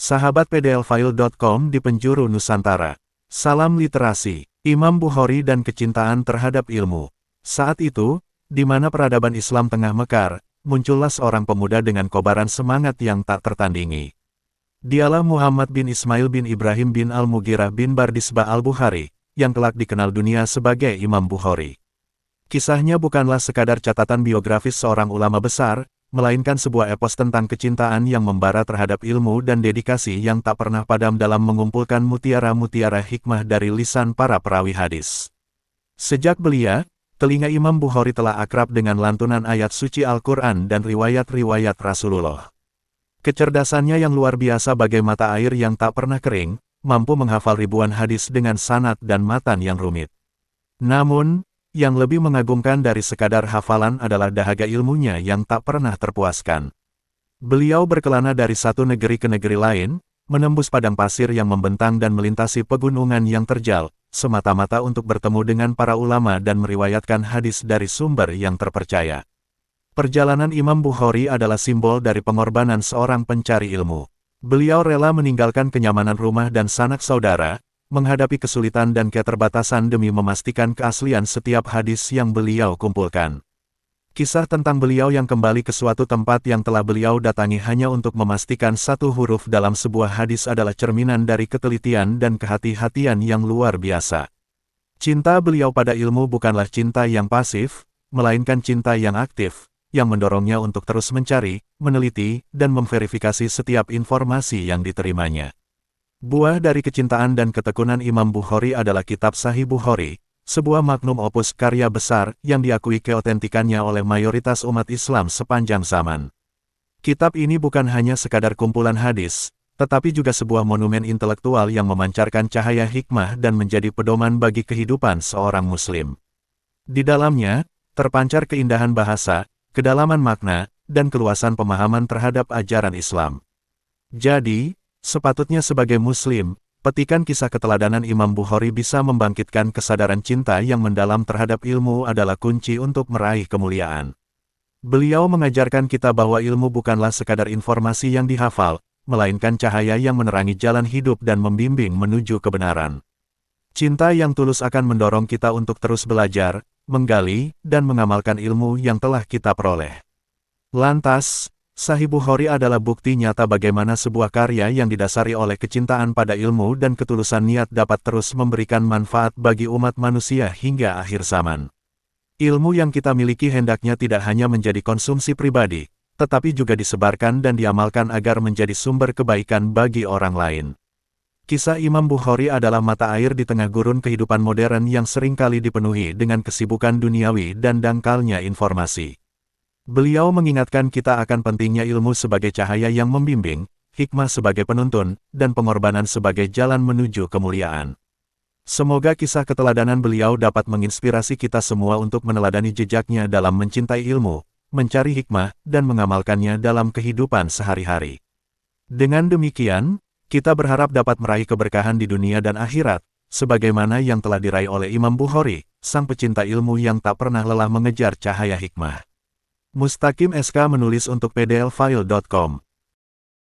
Sahabat pdlfile.com di penjuru Nusantara. Salam literasi, Imam Bukhari dan kecintaan terhadap ilmu. Saat itu, di mana peradaban Islam tengah mekar, muncullah seorang pemuda dengan kobaran semangat yang tak tertandingi. Dialah Muhammad bin Ismail bin Ibrahim bin Al-Mughirah bin Bardisbah Al-Bukhari, yang kelak dikenal dunia sebagai Imam Bukhari. Kisahnya bukanlah sekadar catatan biografis seorang ulama besar, melainkan sebuah epos tentang kecintaan yang membara terhadap ilmu dan dedikasi yang tak pernah padam dalam mengumpulkan mutiara-mutiara hikmah dari lisan para perawi hadis. Sejak belia, telinga Imam Bukhari telah akrab dengan lantunan ayat suci Al-Quran dan riwayat-riwayat Rasulullah. Kecerdasannya yang luar biasa bagai mata air yang tak pernah kering, mampu menghafal ribuan hadis dengan sanad dan matan yang rumit. Namun, yang lebih mengagumkan dari sekadar hafalan adalah dahaga ilmunya yang tak pernah terpuaskan. Beliau berkelana dari satu negeri ke negeri lain, menembus padang pasir yang membentang dan melintasi pegunungan yang terjal, semata-mata untuk bertemu dengan para ulama dan meriwayatkan hadis dari sumber yang terpercaya. Perjalanan Imam Bukhari adalah simbol dari pengorbanan seorang pencari ilmu. Beliau rela meninggalkan kenyamanan rumah dan sanak saudara, menghadapi kesulitan dan keterbatasan demi memastikan keaslian setiap hadis yang beliau kumpulkan. Kisah tentang beliau yang kembali ke suatu tempat yang telah beliau datangi hanya untuk memastikan satu huruf dalam sebuah hadis adalah cerminan dari ketelitian dan kehati-hatian yang luar biasa. Cinta beliau pada ilmu bukanlah cinta yang pasif, melainkan cinta yang aktif, yang mendorongnya untuk terus mencari, meneliti, dan memverifikasi setiap informasi yang diterimanya. Buah dari kecintaan dan ketekunan Imam Bukhari adalah kitab Sahih Bukhari, sebuah magnum opus karya besar yang diakui keotentikannya oleh mayoritas umat Islam sepanjang zaman. Kitab ini bukan hanya sekadar kumpulan hadis, tetapi juga sebuah monumen intelektual yang memancarkan cahaya hikmah dan menjadi pedoman bagi kehidupan seorang muslim. Di dalamnya, terpancar keindahan bahasa, kedalaman makna, dan keluasan pemahaman terhadap ajaran Islam. Jadi, sepatutnya sebagai muslim, petikan kisah keteladanan Imam Bukhari bisa membangkitkan kesadaran cinta yang mendalam terhadap ilmu adalah kunci untuk meraih kemuliaan. Beliau mengajarkan kita bahwa ilmu bukanlah sekadar informasi yang dihafal, melainkan cahaya yang menerangi jalan hidup dan membimbing menuju kebenaran. Cinta yang tulus akan mendorong kita untuk terus belajar, menggali, dan mengamalkan ilmu yang telah kita peroleh. Lantas, Sahih Bukhari adalah bukti nyata bagaimana sebuah karya yang didasari oleh kecintaan pada ilmu dan ketulusan niat dapat terus memberikan manfaat bagi umat manusia hingga akhir zaman. Ilmu yang kita miliki hendaknya tidak hanya menjadi konsumsi pribadi, tetapi juga disebarkan dan diamalkan agar menjadi sumber kebaikan bagi orang lain. Kisah Imam Bukhari adalah mata air di tengah gurun kehidupan modern yang seringkali dipenuhi dengan kesibukan duniawi dan dangkalnya informasi. Beliau mengingatkan kita akan pentingnya ilmu sebagai cahaya yang membimbing, hikmah sebagai penuntun, dan pengorbanan sebagai jalan menuju kemuliaan. Semoga kisah keteladanan beliau dapat menginspirasi kita semua untuk meneladani jejaknya dalam mencintai ilmu, mencari hikmah, dan mengamalkannya dalam kehidupan sehari-hari. Dengan demikian, kita berharap dapat meraih keberkahan di dunia dan akhirat, sebagaimana yang telah diraih oleh Imam Bukhari, sang pecinta ilmu yang tak pernah lelah mengejar cahaya hikmah. Mustaqim SK menulis untuk pdlfile.com.